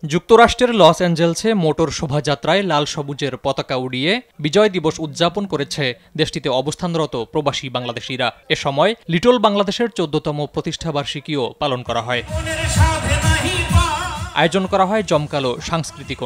যুক্তরাষ্ট্রের loss অ্যাঞ্জেলসে motor শোভাযাত্রায় লাল সবুজের পতাকা উড়িয়ে বিজয় দিবস উদযাপন করেছে দেশটিতে অবস্থানরত প্রবাসী বাংলাদেশিরা। এ সময় লিটল বাংলাদেশের ১৪তম প্রতিষ্ঠাবার্ষিকীও পালন করা হয়। আয়োজন করা হয় জমকালো সাংস্কৃতিক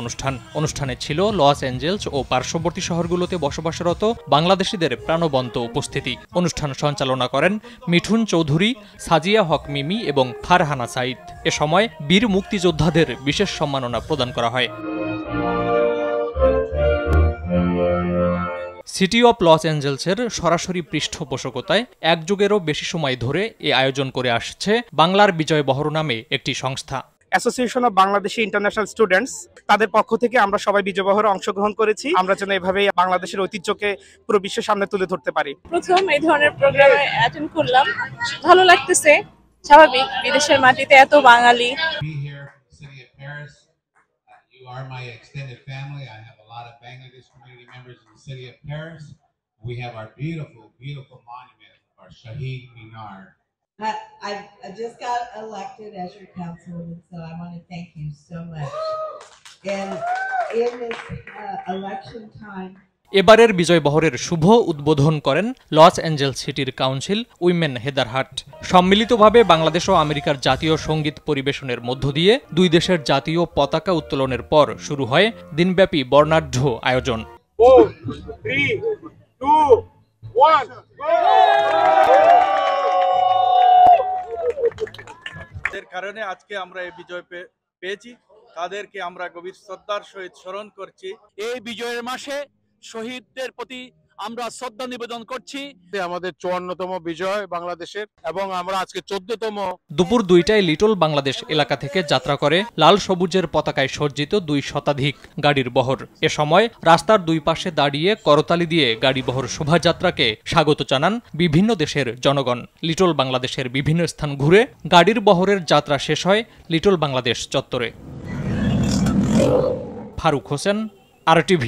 অনুষ্ঠানে ছিল লস অ্যাঞ্জেলস ও পার্শ্ববর্তী শহরগুলোতে বসবাসরত বাংলাদেশিদের প্রাণবন্ত উপস্থিতি। অনুষ্ঠান সঞ্চালনা করেন মিঠুন চৌধুরী, সাজিয়া হক মিমি এবং ফারহানা সাইদ। এ সময় বীর মুক্তিযোদ্ধাদের বিশেষ সম্মাননা প্রদান করা হয়। সিটি অব লস অ্যাঞ্জেলসের সরাসরি পৃষ্ঠপোষকতায় এক যুগেরও বেশি সময় ধরে এ আয়োজন করে আসছে বাংলার বিজয় বহর নামে একটি সংস্থা। Association of Bangladeshi international students, তাদের পক্ষ থেকে আমরা সবাই বিজয় বহরে অংশগ্রহণ করেছি। আমরা যেন এভাবেই বাংলাদেশের ঐতিহ্যকে পুরো বিশ্বের সামনে তুলে ধরতে পারি। প্রথম এই ধরনের প্রোগ্রামে অ্যাটেন্ড করলাম, ভালো লাগতেছে। স্বাভাবিক, বিদেশের মাটিতে এত বাঙালি। You are my extended family. I have a lot of Bangladesh community members in the city of Paris. We have our beautiful, beautiful monument, our Shaheed Minar. I just got elected as your councilwoman, so I want to thank you so much. And in this election time, এবারের বিজয় বহরের শুভ উদ্বোধন করেন Los Angeles সিটির council women হেদারহাট। সম্মিলিতভাবে বাংলাদেশ ও আমেরিকার জাতীয় সঙ্গীত পরিবেশনের মধ্য দিয়ে দুই দেশের জাতীয় পতাকা উত্তোলনের পর শুরু হয় দিনব্যাপী বর্ণাঢ্য আয়োজন। 4, 3, 2, 1, এর কারণে আজকে আমরা এই বিজয় পেয়েছি, তাদেরকে আমরা গভীর শ্রদ্ধার সহিত স্মরণ করছি। এই বিজয়ের মাসে শহীদদের প্রতি আমরা শ্রদ্ধা নিবেদন করছি। আমাদের ৫৪তম বিজয় বাংলাদেশের, এবং আমরা আজকে ১৪তম। দুপুর ২টায় লিটল বাংলাদেশ এলাকা থেকে যাত্রা করে লাল সবুজের পতাকায় সজ্জিত ২ শতাধিক গাড়ির বহর। এ সময় রাস্তার দুই পাশে দাঁড়িয়ে করতালি দিয়ে গাড়িবহর শোভাযাত্রাকে স্বাগত জানান বিভিন্ন দেশের জনগণ। লিটল বাংলাদেশের বিভিন্ন স্থান ঘুরে গাড়ির বহরের যাত্রা শেষ হয় লিটল বাংলাদেশ চত্বরে। ফারুক হোসেন, RTV।